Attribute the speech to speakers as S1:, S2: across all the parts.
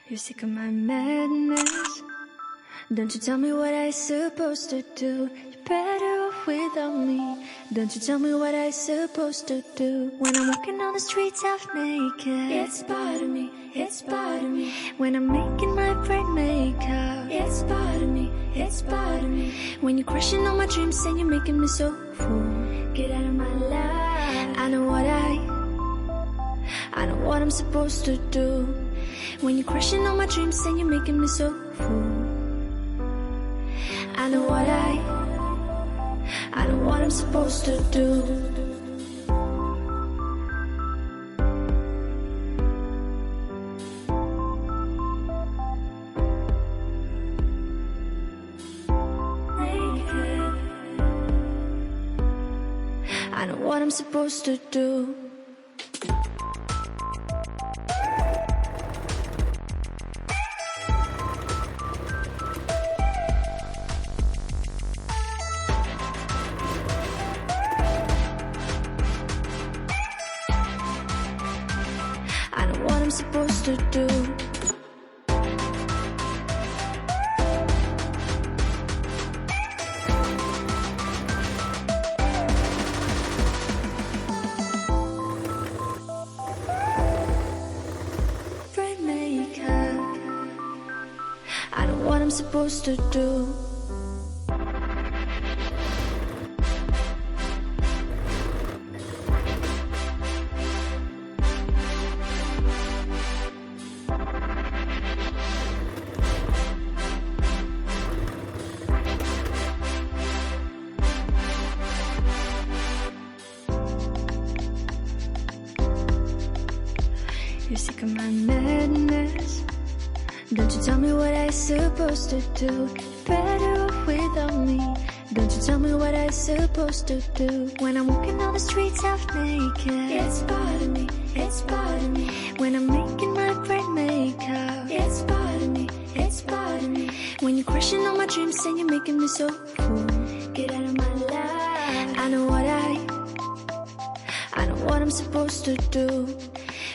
S1: You're sick of my madness. Don't you tell me what I supposed to do. You're better off without me. Don't you tell me what I supposed to do. When I'm walking on the streets half naked, it's part of me, it's part of me. When I'm making my bright makeup, it's part of me, it's part of me. When you're crushing all my dreams and you're making me so full, get out of my life. I know what I'm supposed to do. When you're crushing all my dreams and you're making me so full, I know what I'm supposed to do. I know what I'm supposed to do. I know what I'm supposed to do. Bright makeup. I know what I'm supposed to do. You're sick of my madness. Don't you tell me what I supposed to do. You're better off without me. Don't you tell me what I supposed to do. When I'm walking on the streets half naked, it's part of me, it's part of me. When I'm making my bright makeup, it's part of me, it's part of me. When you're crushing all my dreams and you're making me so full, get out of my life. I know what I'm supposed to do.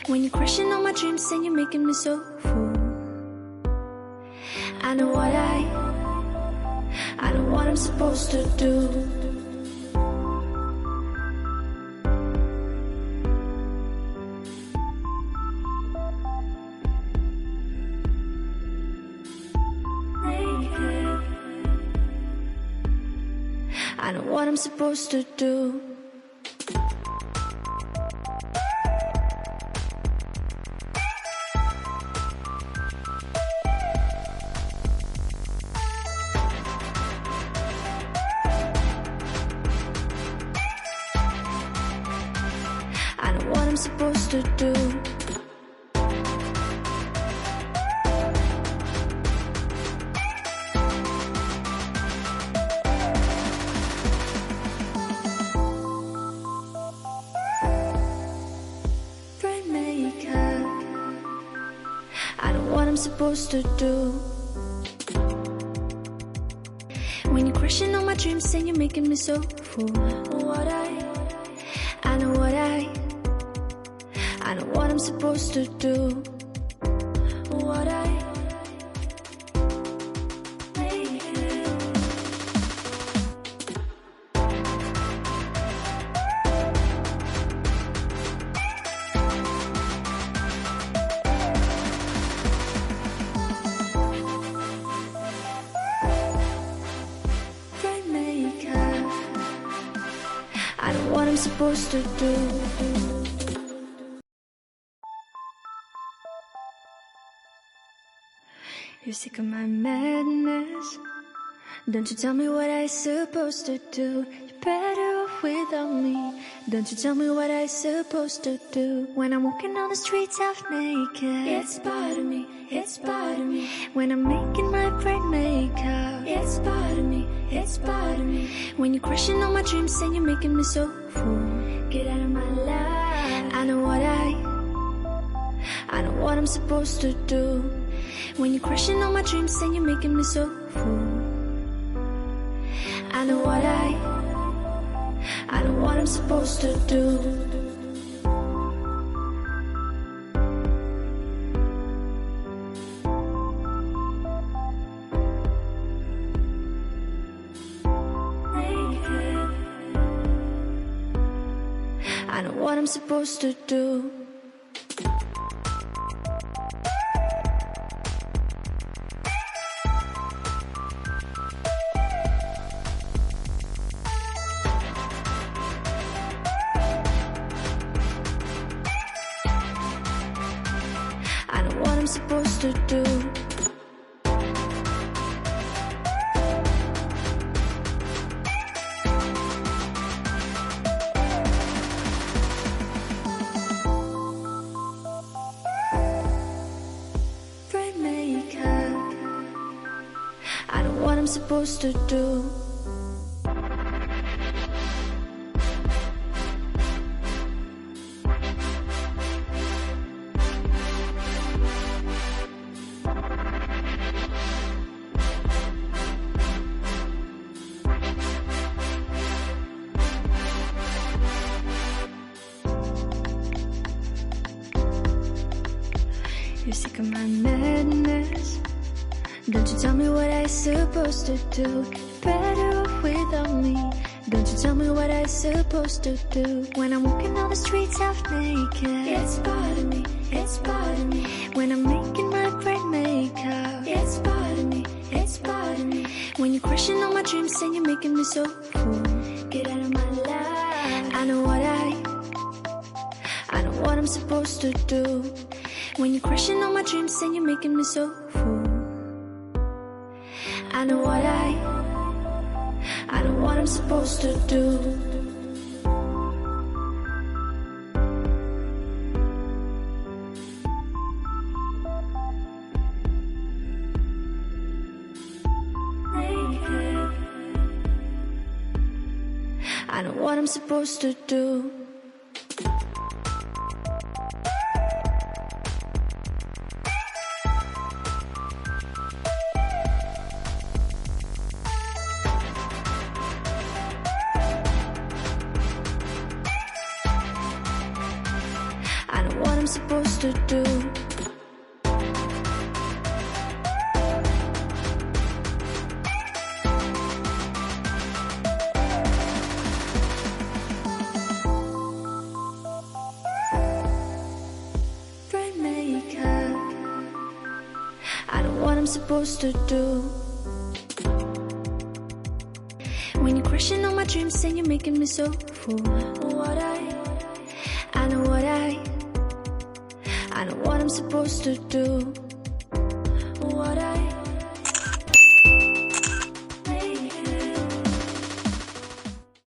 S1: When you're crushing all my dreams and you're making me so full, I know what I'm supposed to do. I know what I'm supposed to do. I know what I'm supposed to do. Bright makeup. I know what I'm supposed to do. When you're crushing all my dreams and you're making me so full, I know what I'm supposed to do. Bright makeup. I know what I'm supposed to do. You're sick of my madness. Don't you tell me what I supposed to do. You're better off without me. Don't you tell me what I supposed to do. When I'm walking on the streets half naked, it's part of me, it's part of me. When I'm making my bright makeup, it's part of me, it's part of me. When you're crushing all my dreams and you're making me so full, get out of my life. I know what I'm supposed to do. When you're crushing all my dreams and you're making me so full, I know what I'm supposed to do. I'm supposed to do. I know what I'm supposed to do. I know what I'm supposed to do. You're sick of my madness. Don't you tell me what I'm supposed to do. You're better off without me. Don't you tell me what I'm supposed to do. When I'm walking down the streets half naked, it's part of me, it's part of me. When I'm making my bright makeup, it's part of me, it's part of me. When you're crushing all my dreams and you're making me so full, get out of my life. I know what I'm supposed to do. When you're crushing all my dreams and you're making me so full, I know what I'm supposed to do. Naked. I know what I'm supposed to do. I know what I'm supposed to do. Bright makeup. I know what I'm supposed to do. When you're crushing all my dreams and you're making me so full, I know what I'm supposed to do.